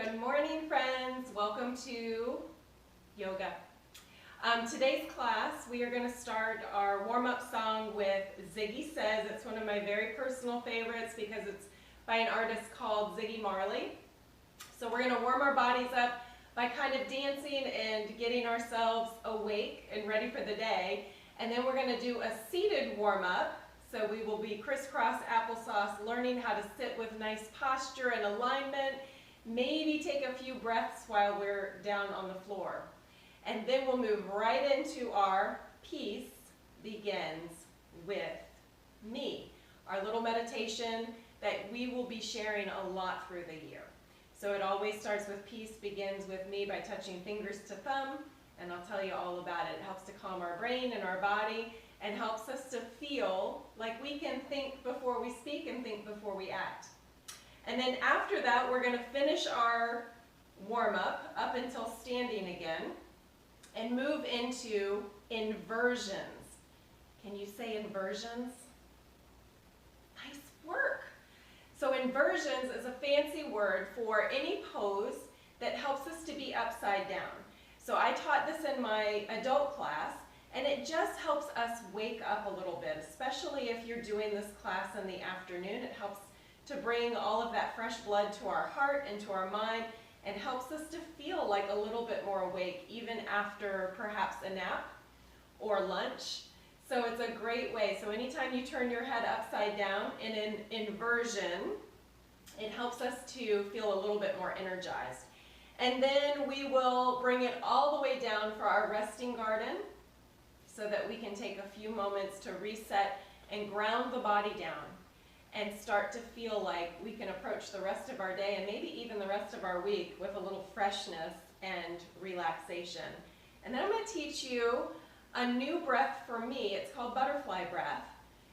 Good morning, friends. Welcome to yoga. Today's class, we are going to start our warm-up song with Ziggy Says. It's one of my very personal favorites because it's by an artist called Ziggy Marley. So we're going to warm our bodies up by kind of dancing and getting ourselves awake and ready for the day. And then we're going to do a seated warm-up. So we will be crisscross applesauce, learning how to sit with nice posture and alignment. Maybe take a few breaths while we're down on the floor. And then we'll move right into our Peace Begins with Me, our little meditation that we will be sharing a lot through the year. So it always starts with Peace Begins with Me by touching fingers to thumb, and I'll tell you all about it. It helps to calm our brain and our body and helps us to feel like we can think before we speak and think before we act. And then after that, we're going to finish our warm-up up until standing again and move into inversions. Can you say inversions? Nice work. So inversions is a fancy word for any pose that helps us to be upside down. So I taught this in my adult class, and it just helps us wake up a little bit, especially if you're doing this class in the afternoon. It helps to bring all of that fresh blood to our heart and to our mind, and helps us to feel like a little bit more awake even after perhaps a nap or lunch. So it's a great way. So anytime you turn your head upside down in an inversion, it helps us to feel a little bit more energized. And then we will bring it all the way down for our resting garden so that we can take a few moments to reset and ground the body down and start to feel like we can approach the rest of our day and maybe even the rest of our week with a little freshness and relaxation. And then I'm going to teach you a new breath for me. It's called butterfly breath.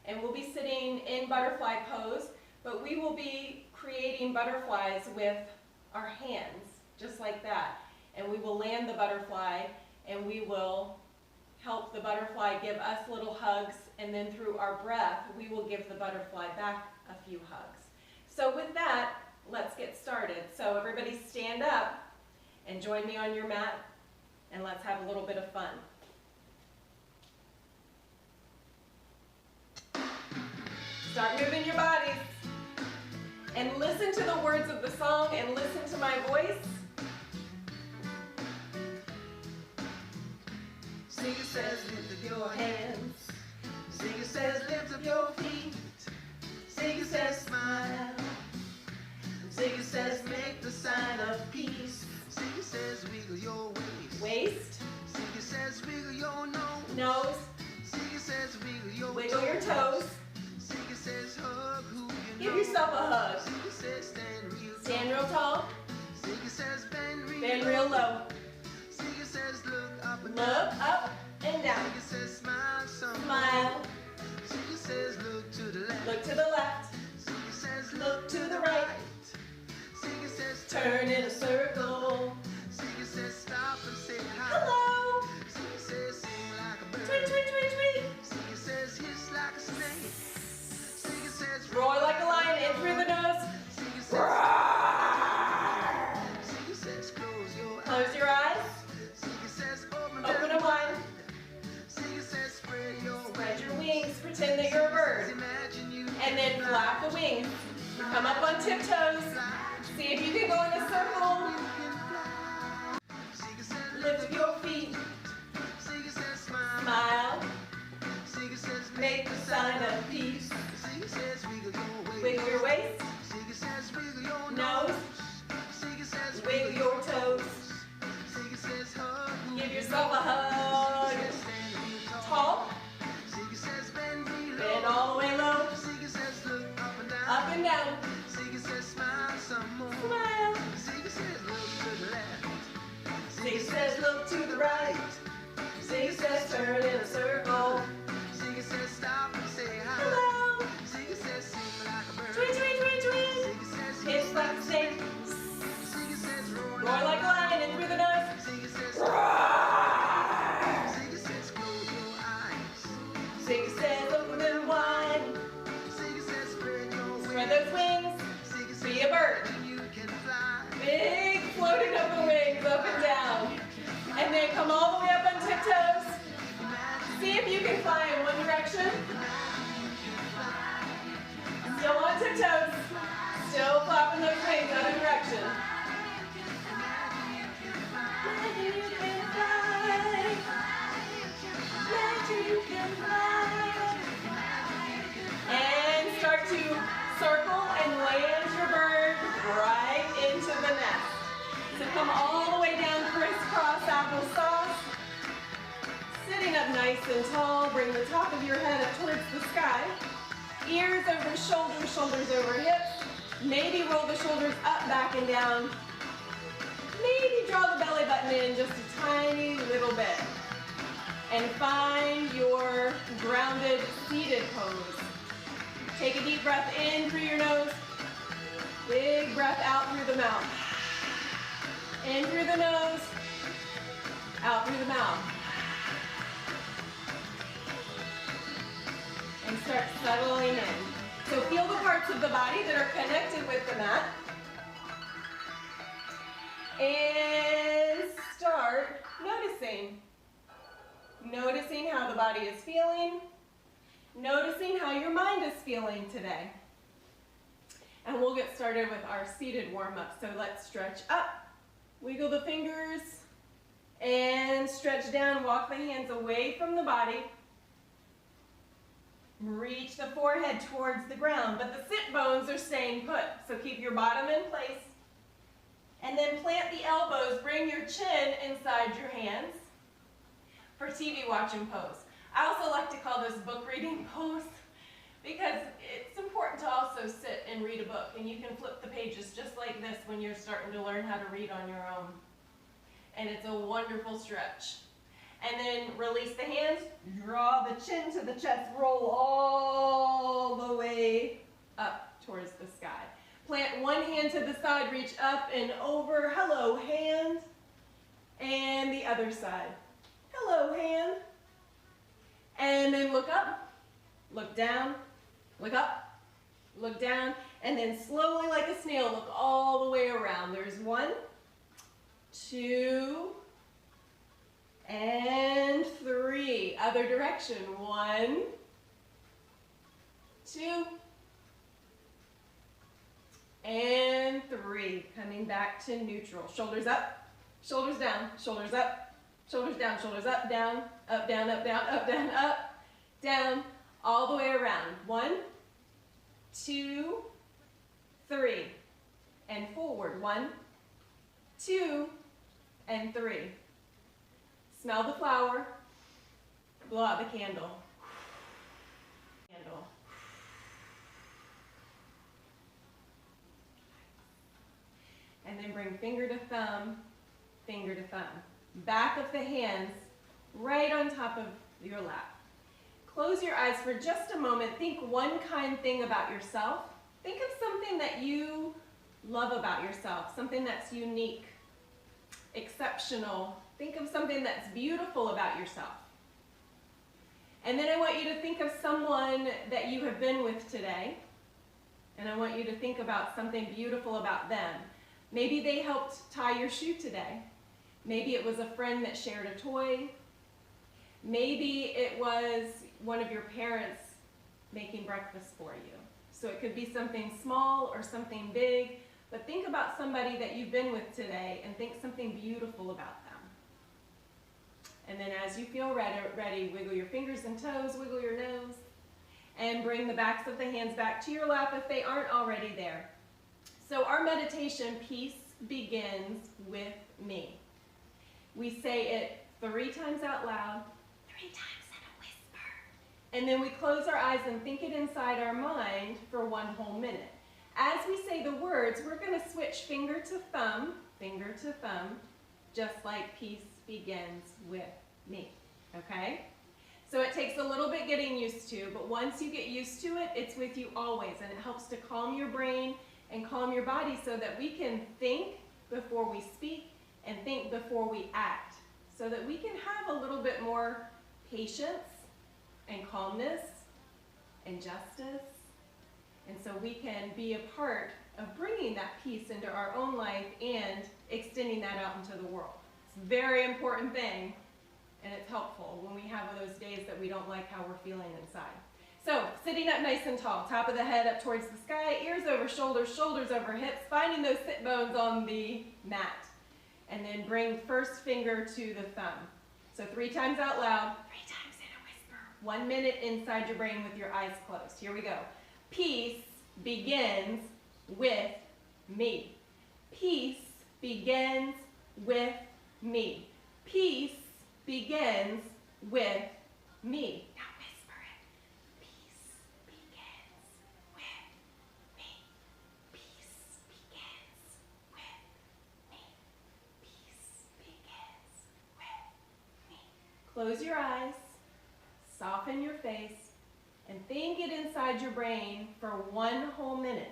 And we'll be sitting in butterfly pose, but we will be creating butterflies with our hands, just like that. And we will land the butterfly, and we will help the butterfly give us little hugs, and then through our breath, we will give the butterfly back a few hugs. So with that, let's get started. So everybody stand up and join me on your mat, and let's have a little bit of fun. Start moving your bodies, and listen to the words of the song, and listen to my voice. Ziggy says, lift up your hands. Ziggy says, lift up your feet. Ziggy says, smile. Ziggy says, make the sign of peace. Ziggy says, wiggle your waist. Waist. Ziggy says, wiggle your nose. Nose. Ziggy says, wiggle Wiggle your toes. Ziggy says, hug who you know. Give yourself a hug. Ziggy says, stand real Stand real tall. Ziggy says, bend Real low. Ziggy says, look up and Look down. up and down. Ziggy says, smile some Smile. Ziggy says, look to the left. Look to the left. Ziggy says, Look to the right. Ziggy says, Turn in a circle. Ziggy says, stop and say hi. Hello. Ziggy says, sing like a bird. Tweet, tweet, tweet, tweet. Ziggy says, hiss like a snake. Ziggy says, Roar like a lion in through the nose. Ziggy says, Ziggy says, close your eyes. Close your eyes. Ziggy says, open them wide. Ziggy says, spread your Spread your wings. Pretend that you're a bird. Imagine you And then flap the wings. Come up on tiptoes. See if you can go in a circle. Ziggy says, Lift up your feet. Ziggy says, smile. Smile. Ziggy says, Make the sign of peace. Ziggy says, wiggle your waist. Wiggle your waist. Ziggy says, wiggle your Nose. Ziggy says, Wiggle your toes. Ziggy says, hug. Give yourself a hug. Stand real Tall. Ziggy says, bend real low. Bend all the way low. Ziggy says, look up and down. Up and down. Ziggy says, smile some more. Smile. Ziggy says, look to the left. Ziggy says look to the right. Ziggy says turn in a circle. Ziggy says, stop and say hi. Hello. Ziggy says, sing like a bird. Tweet, tweet, tweet, tweet. Ziggy says, Hiss like a snake. Ziggy says, roar Roar like a lion in through the nose. Ziggy says, Roar. Ziggy says, close your eyes. Ziggy says open them wide. Ziggy says, spread your Spread wings. those wings. Ziggy says, Be a bird. you can fly. Big direction. Imagine you can fly. Imagine you can fly. And start to circle and land your bird right into the nest. So come all the way down, crisscross applesauce. Sitting up nice and tall, bring the top of your head up towards the sky. Ears over shoulders, shoulders over hips. Maybe roll the shoulders up, back, and down. Maybe draw the belly button in just a tiny little bit. And find your grounded seated pose. Take a deep breath in through your nose. Big breath out through the mouth. In through the nose, out through the mouth. And start settling in. So feel the parts of the body that are connected with the mat. And start noticing. Noticing how the body is feeling. Noticing how your mind is feeling today. And we'll get started with our seated warm-up. So let's stretch up. Wiggle the fingers and stretch down. Walk the hands away from the body. Reach the forehead towards the ground, but the sit bones are staying put. So keep your bottom in place. And then plant the elbows. Bring your chin inside your hands for TV watching pose. I also like to call this book reading pose because it's important to also sit and read a book, and you can flip the pages just like this when you're starting to learn how to read on your own. And it's a wonderful stretch. And then release the hands, draw the chin to the chest, roll all the way up towards the sky. Plant one hand to the side, reach up and over, hello hand, and the other side, hello hand. And then look up, look down, look up, look down, and then slowly like a snail, look all the way around. There's 1, 2, and 3. Other direction. 1, 2, and 3. Coming back to neutral. Shoulders up, shoulders down, shoulders up, shoulders down, shoulders up, down, up, down, up, down, up, down, up, down, all the way around. 1, 2, 3, and forward. 1, 2, and 3. Smell the flower, blow out the candle. And then bring finger to thumb, finger to thumb. Back of the hands right on top of your lap. Close your eyes for just a moment. Think one kind thing about yourself. Think of something that you love about yourself, something that's unique, exceptional. Think of something that's beautiful about yourself. And then I want you to think of someone that you have been with today. And I want you to think about something beautiful about them. Maybe they helped tie your shoe today. Maybe it was a friend that shared a toy. Maybe it was one of your parents making breakfast for you. So it could be something small or something big, but think about somebody that you've been with today and think something beautiful about them. And then as you feel ready, wiggle your fingers and toes, wiggle your nose, and bring the backs of the hands back to your lap if they aren't already there. So our meditation, peace begins with me. We say it 3 times out loud, 3 times in a whisper. And then we close our eyes and think it inside our mind for 1 whole minute. As we say the words, we're going to switch finger to thumb, just like peace begins with me, okay? So it takes a little bit getting used to, but once you get used to it, it's with you always, and it helps to calm your brain and calm your body so that we can think before we speak and think before we act, so that we can have a little bit more patience and calmness and justice, and so we can be a part of bringing that peace into our own life and extending that out into the world. It's a very important thing, and it's helpful when we have those days that we don't like how we're feeling inside. So, sitting up nice and tall, top of the head up towards the sky, ears over shoulders, shoulders over hips, finding those sit bones on the mat. And then bring first finger to the thumb. So 3 times out loud, 3 times in a whisper. 1 minute inside your brain with your eyes closed. Here we go. Peace begins with me. Peace begins with me. Peace begins with me. Now whisper it. Peace begins with me. Peace begins with me. Peace begins with me. Close your eyes, soften your face, and think it inside your brain for 1 whole minute.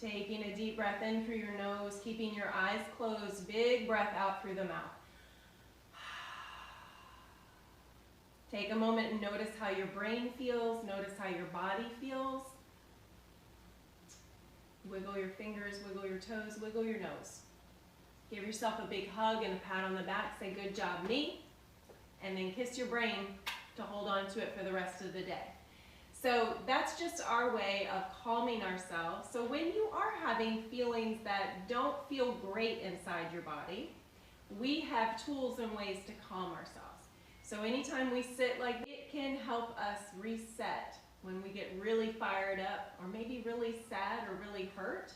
Taking a deep breath in through your nose, keeping your eyes closed, big breath out through the mouth. Take a moment and notice how your brain feels, notice how your body feels. Wiggle your fingers, wiggle your toes, wiggle your nose. Give yourself a big hug and a pat on the back, say good job me, and then kiss your brain to hold on to it for the rest of the day. So that's just our way of calming ourselves. So when you are having feelings that don't feel great inside your body, we have tools and ways to calm ourselves. So anytime we sit like it can help us reset when we get really fired up or maybe really sad or really hurt.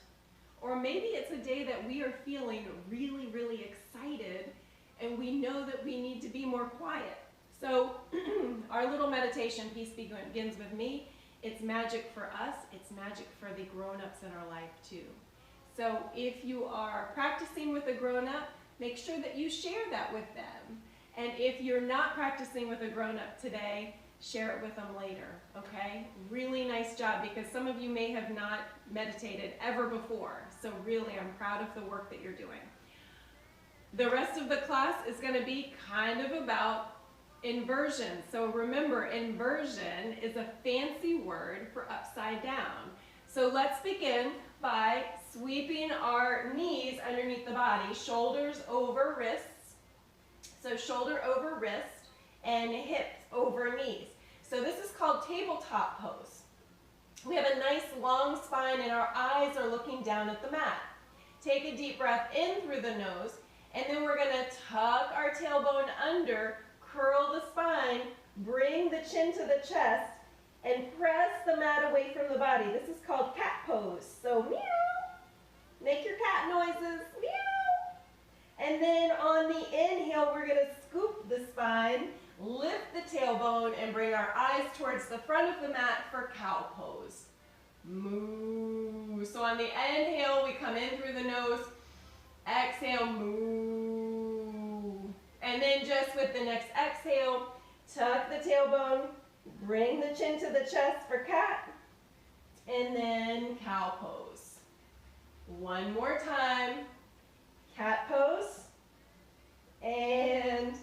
Or maybe it's a day that we are feeling really, really excited and we know that we need to be more quiet. So our little meditation, Peace Begins with Me, it's magic for us, it's magic for the grown-ups in our life too. So if you are practicing with a grown-up, make sure that you share that with them. And if you're not practicing with a grown-up today, share it with them later, okay? Really nice job, because some of you may have not meditated ever before. So really, I'm proud of the work that you're doing. The rest of the class is going to be kind of about inversion. So remember, inversion is a fancy word for upside down. So let's begin by sweeping our knees underneath the body, shoulders over wrists. So shoulder over wrist and hips over knees. So this is called tabletop pose. We have a nice long spine and our eyes are looking down at the mat. Take a deep breath in through the nose, and then we're going to tuck our tailbone under, curl the spine, bring the chin to the chest, and press the mat away from the body. This is called cat pose. So meow, make your cat noises, meow. And then on the inhale, we're going to scoop the spine, lift the tailbone, and bring our eyes towards the front of the mat for cow pose. Moo. So on the inhale, we come in through the nose, exhale, moo. And then just with the next exhale, tuck the tailbone, bring the chin to the chest for cat, and then cow pose. One more time, cat pose, and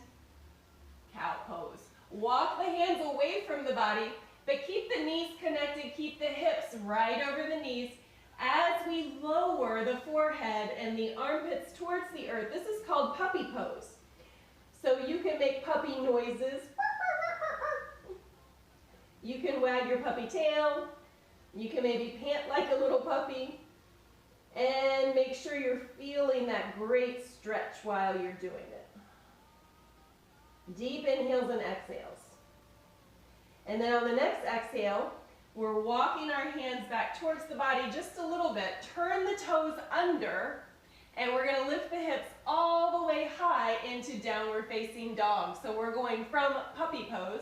cow pose. Walk the hands away from the body, but keep the knees connected, keep the hips right over the knees as we lower the forehead and the armpits towards the earth. This is called puppy pose. So you can make puppy noises. You can wag your puppy tail. You can maybe pant like a little puppy. And make sure you're feeling that great stretch while you're doing it. Deep inhales and exhales. And then on the next exhale, we're walking our hands back towards the body just a little bit. Turn the toes under, and we're going to lift the hips all the way high into downward facing dog. So we're going from puppy pose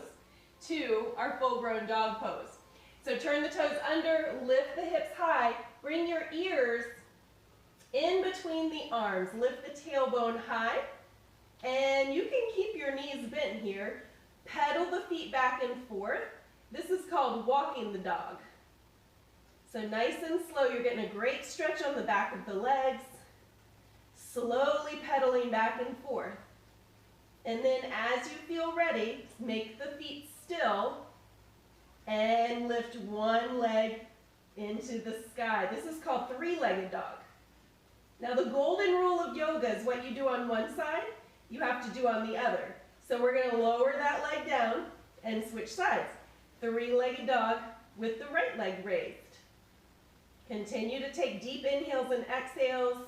to our full-grown dog pose. So turn the toes under, lift the hips high, bring your ears In between the arms, lift the tailbone high, and you can keep your knees bent here. Pedal the feet back and forth. This is called walking the dog. So nice and slow, you're getting a great stretch on the back of the legs, slowly pedaling back and forth. And then as you feel ready, make the feet still and lift one leg into the sky. This is called three-legged dog. Now the golden rule of yoga is what you do on one side, you have to do on the other. So we're going to lower that leg down and switch sides. Three-legged dog with the right leg raised. Continue to take deep inhales and exhales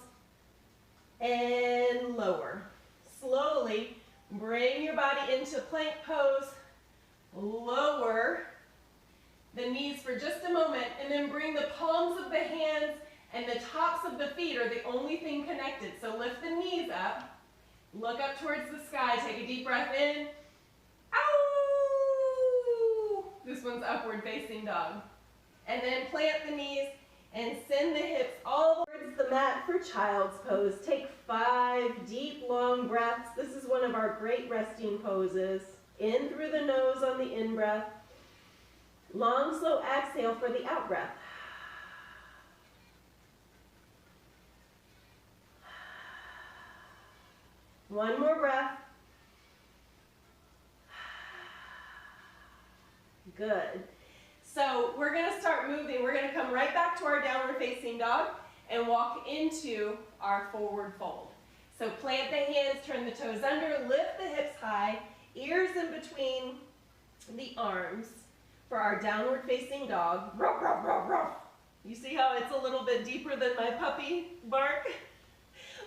and lower. Slowly bring your body into plank pose. Lower the knees for just a moment and then bring the palms of the hands and the tops of the feet are the only thing connected. So lift the knees up. Look up towards the sky. Take a deep breath in. Ow! This one's upward facing dog. And then plant the knees and send the hips all towards the mat for child's pose. Take 5 deep, long breaths. This is one of our great resting poses. In through the nose on the in-breath. Long, slow exhale for the out-breath. One more breath. Good. So we're going to start moving. We're going to come right back to our downward facing dog and walk into our forward fold. So plant the hands, turn the toes under, lift the hips high, ears in between the arms for our downward facing dog. Ruff, ruff, ruff, ruff. You see how it's a little bit deeper than my puppy bark?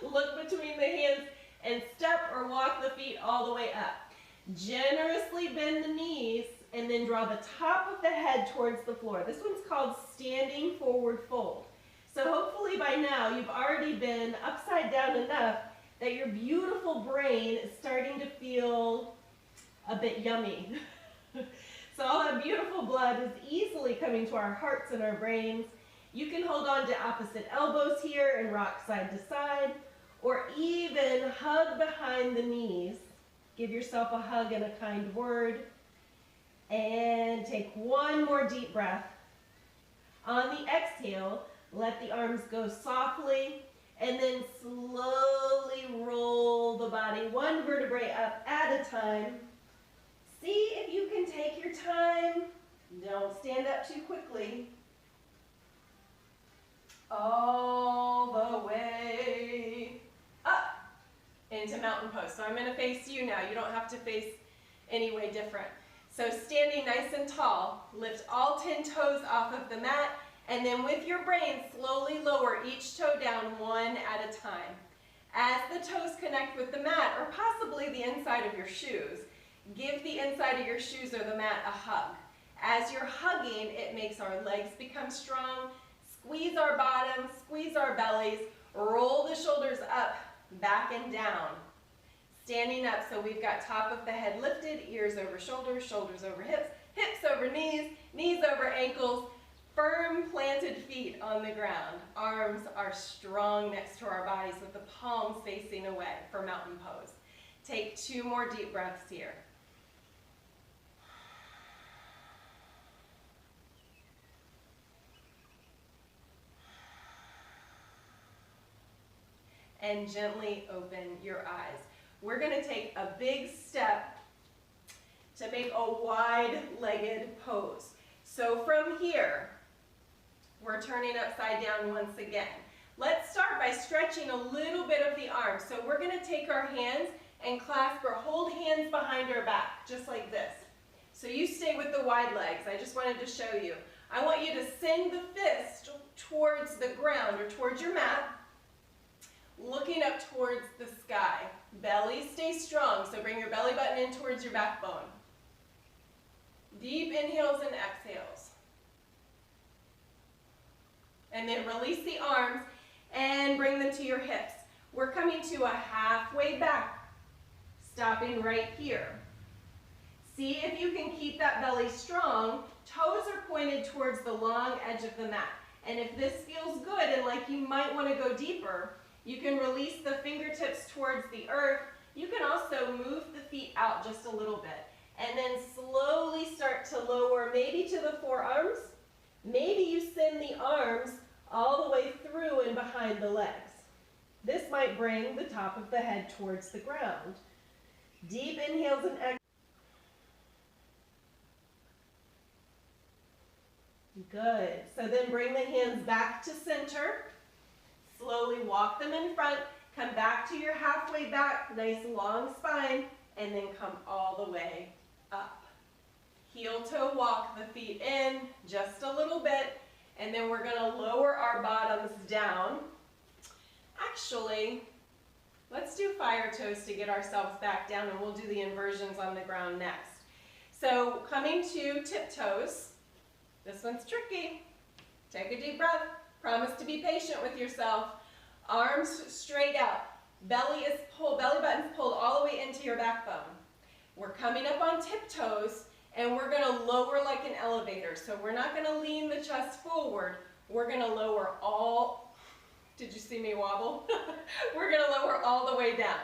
Look between the hands and step or walk the feet all the way up. Generously bend the knees and then draw the top of the head towards the floor. This one's called standing forward fold. So hopefully by now you've already been upside down enough that your beautiful brain is starting to feel a bit yummy. So all that beautiful blood is easily coming to our hearts and our brains. You can hold on to opposite elbows here and rock side to side, or even hug behind the knees. Give yourself a hug and a kind word. And take one more deep breath. On the exhale, let the arms go softly, and then slowly roll the body one vertebrae up at a time. See if you can take your time. Don't stand up too quickly. All the way up into mountain pose. So I'm going to face you now. You don't have to face any way different. So standing nice and tall, lift all 10 toes off of the mat, and then with your brain, slowly lower each toe down one at a time. As the toes connect with the mat, or possibly the inside of your shoes, give the inside of your shoes or the mat a hug. As you're hugging, it makes our legs become strong. Squeeze our bottoms, squeeze our bellies, roll the shoulders up, back and down. Standing up, so we've got top of the head lifted, ears over shoulders, shoulders over hips, hips over knees, knees over ankles, firm planted feet on the ground. Arms are strong next to our bodies with the palms facing away for mountain pose. Take 2 more deep breaths here. And gently open your eyes. We're going to take a big step to make a wide-legged pose. So from here, we're turning upside down once again. Let's start by stretching a little bit of the arms. So we're going to take our hands and clasp or hold hands behind our back, just like this. So you stay with the wide legs. I just wanted to show you. I want you to send the fist towards the ground or towards your mat, looking up towards the sky. Belly stays strong, so bring your belly button in towards your backbone. Deep inhales and exhales. And then release the arms and bring them to your hips. We're coming to a halfway back, stopping right here. See if you can keep that belly strong. Toes are pointed towards the long edge of the mat. And if this feels good and like you might want to go deeper, you can release the fingertips towards the earth. You can also move the feet out just a little bit. And then slowly start to lower, maybe to the forearms. Maybe you send the arms all the way through and behind the legs. This might bring the top of the head towards the ground. Deep inhales and exhales. Good. So then bring the hands back to center. Slowly walk them in front. Come back to your halfway back, nice long spine, and then come all the way up. Heel toe walk the feet in just a little bit, and then we're going to lower our bottoms down. Actually, let's do fire toes to get ourselves back down, and we'll do the inversions on the ground next. So coming to tiptoes. This one's tricky. Take a deep breath. Promise to be patient with yourself. Arms straight out. Belly button's pulled all the way into your backbone. We're coming up on tiptoes, and we're going to lower like an elevator. So we're not going to lean the chest forward. We're going to lower all, did you see me wobble? We're going to lower all the way down.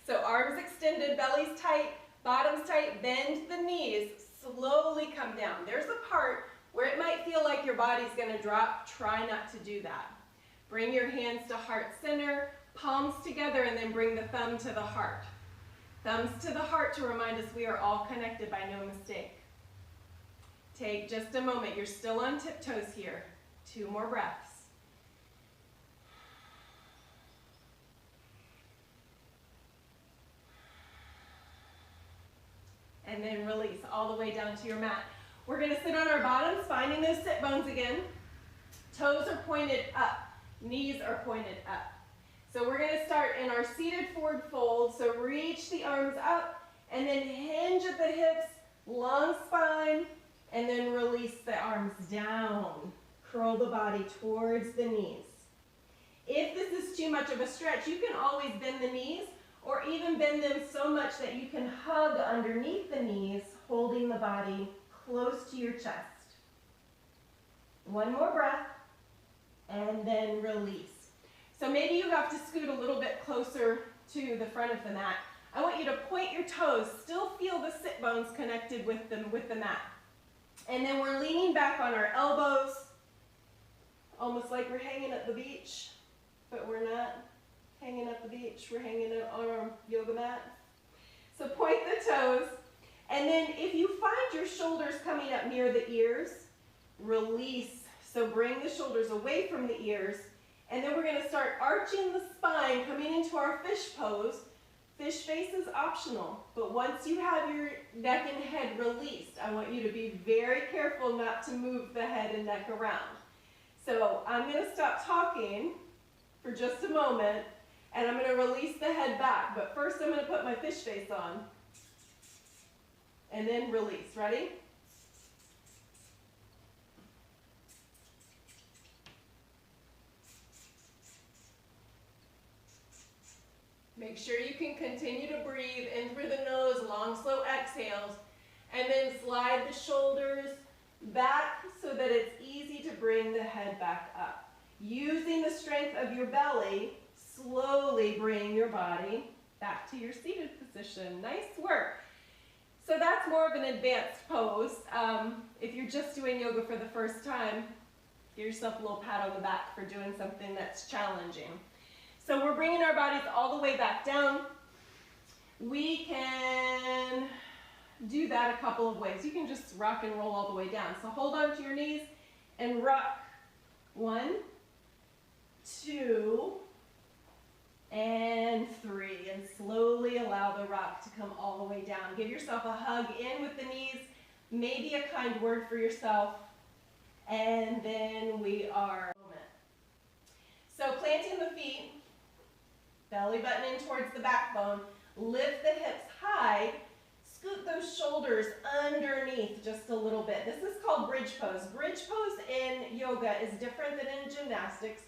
So arms extended, belly's tight, bottom's tight, bend the knees, slowly come down. There's a part where it might feel like your body's going to drop. Try not to do that. Bring your hands to heart center, palms together, and then bring the thumb to the heart. Thumbs to the heart to remind us we are all connected by no mistake. Take just a moment. You're still on tiptoes here. 2 more breaths. And then release all the way down to your mat. We're going to sit on our bottoms, finding those sit bones again. Toes are pointed up. Knees are pointed up. So we're going to start in our seated forward fold. So reach the arms up and then hinge at the hips, long spine, and then release the arms down. Curl the body towards the knees. If this is too much of a stretch, you can always bend the knees or even bend them so much that you can hug underneath the knees, holding the body close to your chest. 1 more breath, and then release. So maybe you have to scoot a little bit closer to the front of the mat. I want you to point your toes, still feel the sit bones connected with the mat. And then we're leaning back on our elbows, almost like we're hanging at the beach, but we're not hanging at the beach, we're hanging on our yoga mat. So point the toes, and then if you find your shoulders coming up near the ears, release. So bring the shoulders away from the ears, and then we're going to start arching the spine, coming into our fish pose. Fish face is optional, but once you have your neck and head released, I want you to be very careful not to move the head and neck around. So I'm going to stop talking for just a moment, and I'm going to release the head back, but first I'm going to put my fish face on, and then release. Ready? Make sure you can continue to breathe in through the nose, long, slow exhales, and then slide the shoulders back so that it's easy to bring the head back up. Using the strength of your belly, slowly bring your body back to your seated position. Nice work. So that's more of an advanced pose. If you're just doing yoga for the first time, give yourself a little pat on the back for doing something that's challenging. So we're bringing our bodies all the way back down. We can do that a couple of ways. You can just rock and roll all the way down. So hold on to your knees and rock. 1, 2, and 3. And slowly allow the rock to come all the way down. Give yourself a hug in with the knees, maybe a kind word for yourself, and then we are. So planting the feet, belly button in towards the backbone, lift the hips high, scoot those shoulders underneath just a little bit. This is called bridge pose. Bridge pose in yoga is different than in gymnastics.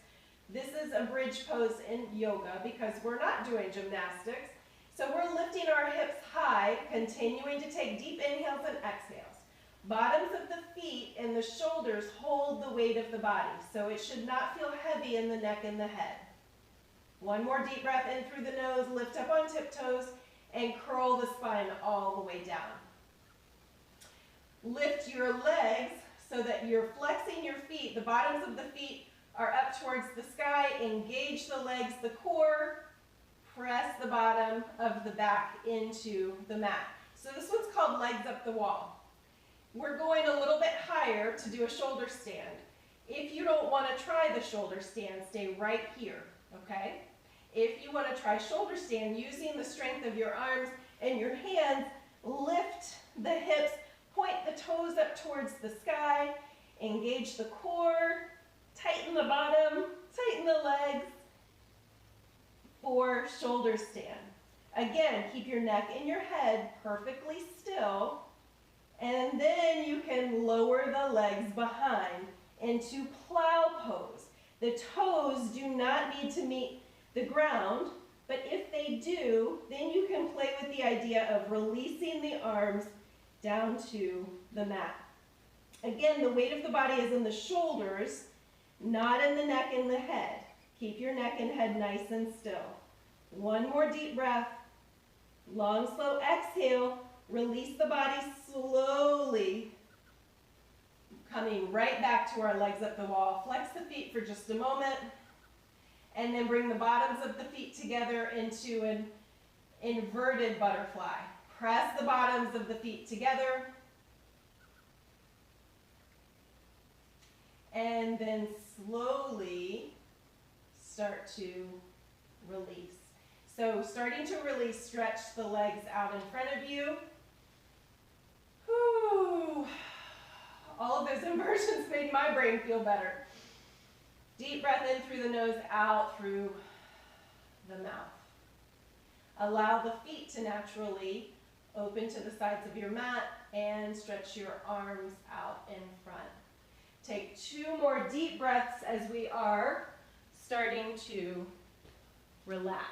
This is a bridge pose in yoga because we're not doing gymnastics. So we're lifting our hips high, continuing to take deep inhales and exhales. Bottoms of the feet and the shoulders hold the weight of the body, so it should not feel heavy in the neck and the head. One more deep breath in through the nose, lift up on tiptoes, and curl the spine all the way down. Lift your legs so that you're flexing your feet. The bottoms of the feet are up towards the sky. Engage the legs, the core. Press the bottom of the back into the mat. So this one's called legs up the wall. We're going a little bit higher to do a shoulder stand. If you don't want to try the shoulder stand, stay right here, okay? If you want to try shoulder stand, using the strength of your arms and your hands, lift the hips, point the toes up towards the sky, engage the core, tighten the bottom, tighten the legs for shoulder stand. Again, keep your neck and your head perfectly still, and then you can lower the legs behind into plow pose. The toes do not need to meet the ground, but if they do, then you can play with the idea of releasing the arms down to the mat. Again, the weight of the body is in the shoulders, not in the neck and the head. Keep your neck and head nice and still. One more deep breath. Long, slow exhale. Release the body slowly. Coming right back to our legs up the wall. Flex the feet for just a moment. And then bring the bottoms of the feet together into an inverted butterfly. Press the bottoms of the feet together. And then slowly start to release. So starting to release, stretch the legs out in front of you. Whew. All of those inversions made my brain feel better. Deep breath in through the nose, out through the mouth. Allow the feet to naturally open to the sides of your mat and stretch your arms out in front. Take 2 more deep breaths as we are starting to relax.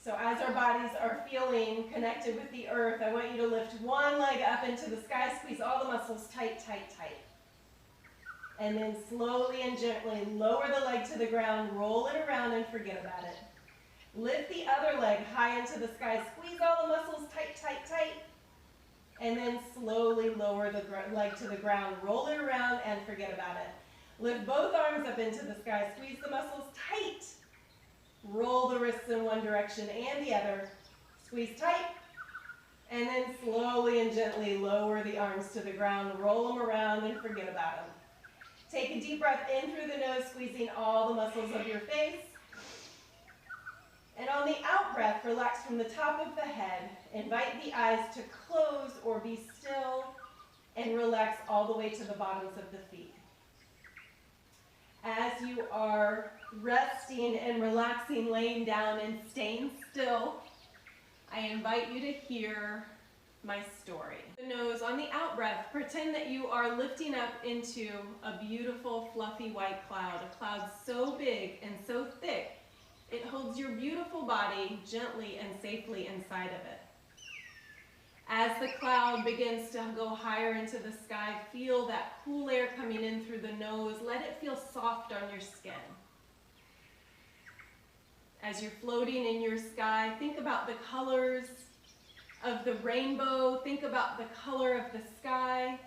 So as our bodies are feeling connected with the earth, I want you to lift one leg up into the sky, squeeze all the muscles tight, tight, tight. And then slowly and gently lower the leg to the ground, roll it around and forget about it. Lift the other leg high into the sky, squeeze all the muscles tight, tight, tight. And then slowly lower the leg to the ground, roll it around and forget about it. Lift both arms up into the sky, squeeze the muscles tight. Roll the wrists in one direction and the other. Squeeze tight. And then slowly and gently lower the arms to the ground. Roll them around and forget about them. Take a deep breath in through the nose, squeezing all the muscles of your face. And on the out breath, relax from the top of the head. Invite the eyes to close or be still. And relax all the way to the bottoms of the feet. As you are resting and relaxing, laying down and staying still, I invite you to hear my story. The nose on the out breath, pretend that you are lifting up into a beautiful fluffy white cloud, a cloud so big and so thick, it holds your beautiful body gently and safely inside of it. As the cloud begins to go higher into the sky, feel that cool air coming in through the nose. Let it feel soft on your skin. As you're floating in your sky, think about the colors of the rainbow. Think about the color of the sky.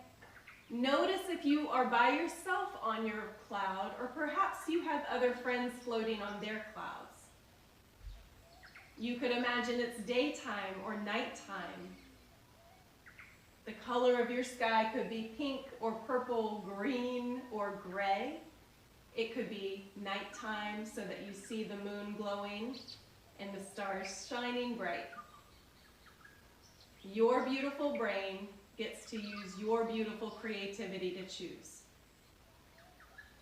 Notice if you are by yourself on your cloud, or perhaps you have other friends floating on their clouds. You could imagine it's daytime or nighttime. The color of your sky could be pink or purple, green or gray. It could be nighttime so that you see the moon glowing and the stars shining bright. Your beautiful brain gets to use your beautiful creativity to choose.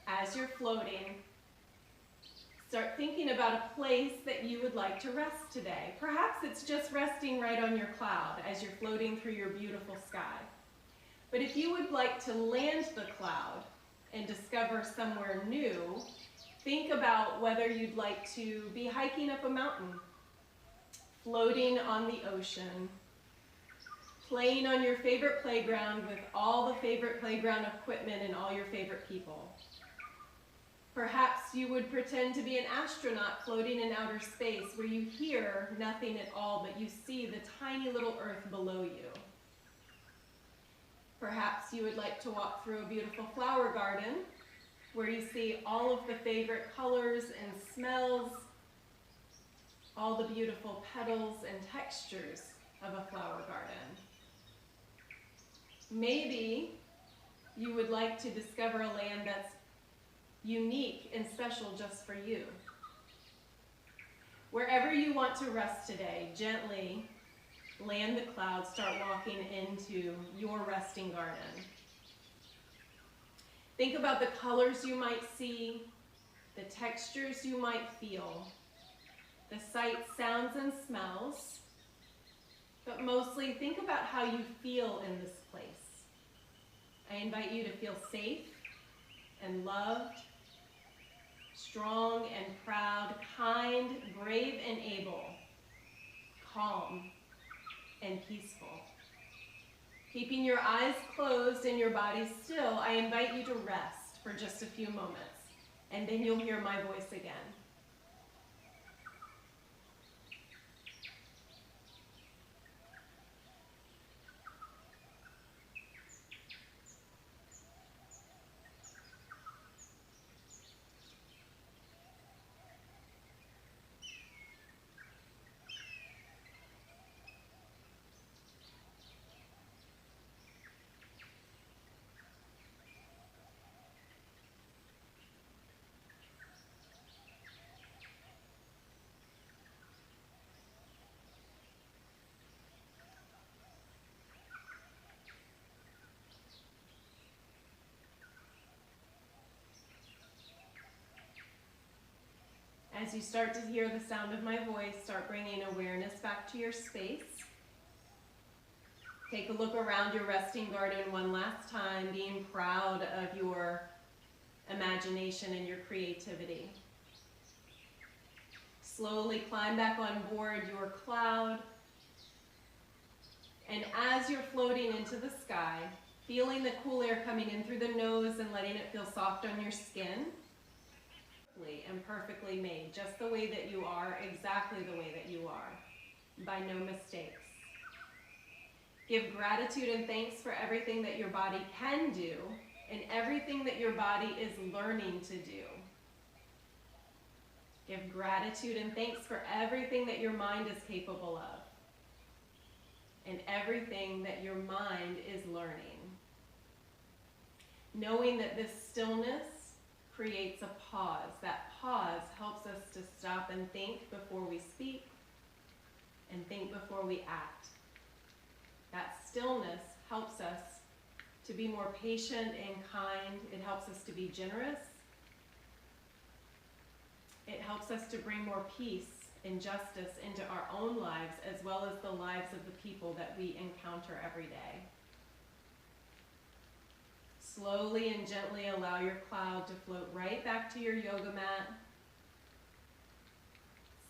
As you're floating, start thinking about a place that you would like to rest today. Perhaps it's just resting right on your cloud as you're floating through your beautiful sky. But if you would like to land the cloud, and discover somewhere new, think about whether you'd like to be hiking up a mountain, floating on the ocean, playing on your favorite playground with all the favorite playground equipment and all your favorite people. Perhaps you would pretend to be an astronaut floating in outer space where you hear nothing at all, but you see the tiny little earth below you. Perhaps you would like to walk through a beautiful flower garden where you see all of the favorite colors and smells, all the beautiful petals and textures of a flower garden. Maybe you would like to discover a land that's unique and special just for you. Wherever you want to rest today, gently land the clouds, start walking into your resting garden. Think about the colors you might see, the textures you might feel, the sights, sounds, and smells, but mostly think about how you feel in this place. I invite you to feel safe and loved, strong and proud, kind, brave and able, calm and peaceful. Keeping your eyes closed and your body still, I invite you to rest for just a few moments, and then you'll hear my voice again. As you start to hear the sound of my voice, start bringing awareness back to your space. Take a look around your resting garden one last time, being proud of your imagination and your creativity. Slowly climb back on board your cloud. And as you're floating into the sky, feeling the cool air coming in through the nose and letting it feel soft on your skin, and perfectly made, just the way that you are, exactly the way that you are, by no mistakes. Give gratitude and thanks for everything that your body can do and everything that your body is learning to do. Give gratitude and thanks for everything that your mind is capable of and everything that your mind is learning. Knowing that this stillness creates a pause. That pause helps us to stop and think before we speak and think before we act. That stillness helps us to be more patient and kind. It helps us to be generous. It helps us to bring more peace and justice into our own lives as well as the lives of the people that we encounter every day. Slowly and gently allow your cloud to float right back to your yoga mat.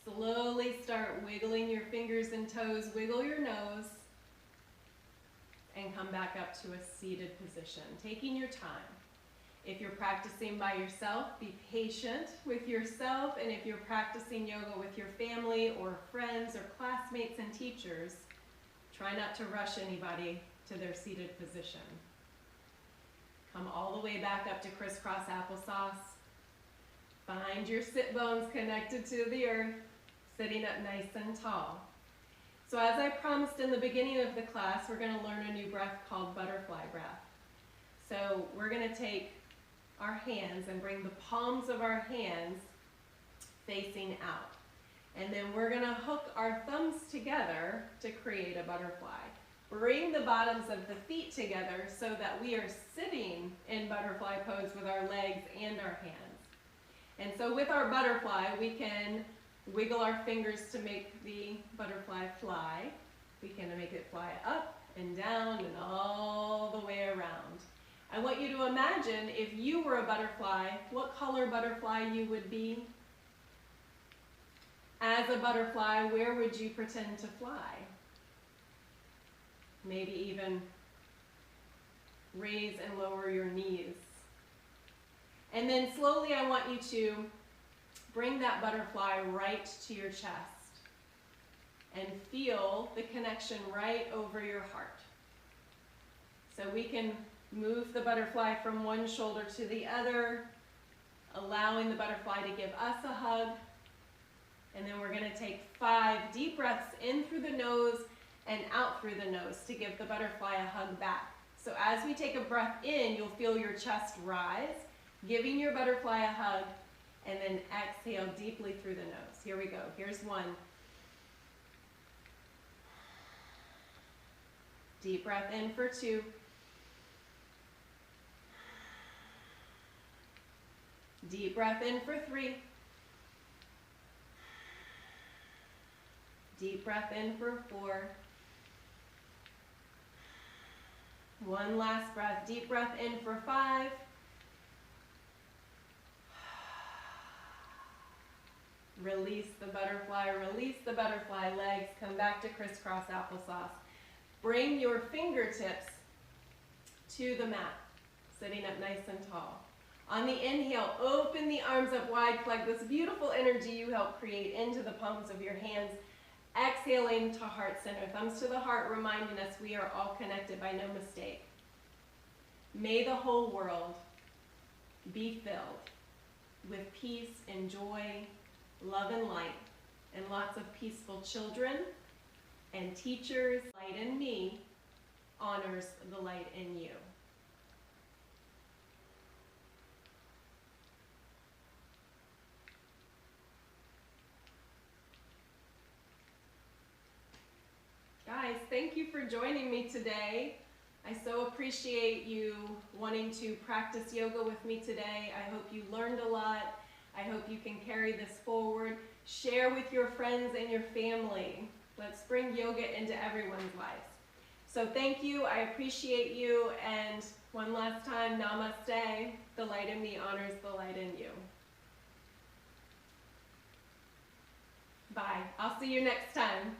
Slowly start wiggling your fingers and toes, wiggle your nose, and come back up to a seated position, taking your time. If you're practicing by yourself, be patient with yourself, and if you're practicing yoga with your family or friends or classmates and teachers, try not to rush anybody to their seated position. Come all the way back up to crisscross applesauce. Find your sit bones connected to the earth, sitting up nice and tall. So as I promised in the beginning of the class, we're going to learn a new breath called butterfly breath. So we're going to take our hands and bring the palms of our hands facing out. And then we're going to hook our thumbs together to create a butterfly. Bring the bottoms of the feet together so that we are sitting in butterfly pose with our legs and our hands. And so with our butterfly, we can wiggle our fingers to make the butterfly fly. We can make it fly up and down and all the way around. I want you to imagine if you were a butterfly, what color butterfly you would be. As a butterfly, where would you pretend to fly? Maybe even raise and lower your knees. And then slowly I want you to bring that butterfly right to your chest and feel the connection right over your heart. So we can move the butterfly from one shoulder to the other, allowing the butterfly to give us a hug. And then we're going to take 5 deep breaths in through the nose and out through the nose to give the butterfly a hug back. So as we take a breath in, you'll feel your chest rise, giving your butterfly a hug, and then exhale deeply through the nose. Here we go. Here's 1. Deep breath in for 2. Deep breath in for 3. Deep breath in for 4. One last breath. Deep breath in for 5. Release the butterfly, release the butterfly legs. Come back to crisscross applesauce. Bring your fingertips to the mat, sitting up nice and tall. On the inhale, open the arms up wide, collect this beautiful energy you help create into the palms of your hands. Exhaling to heart center, thumbs to the heart, reminding us we are all connected by no mistake. May the whole world be filled with peace and joy, love and light, and lots of peaceful children and teachers. Light in me honors the light in you. Guys, thank you for joining me today. I so appreciate you wanting to practice yoga with me today. I hope you learned a lot. I hope you can carry this forward. Share with your friends and your family. Let's bring yoga into everyone's lives. So thank you, I appreciate you, and one last time, namaste. The light in me honors the light in you. Bye. I'll see you next time.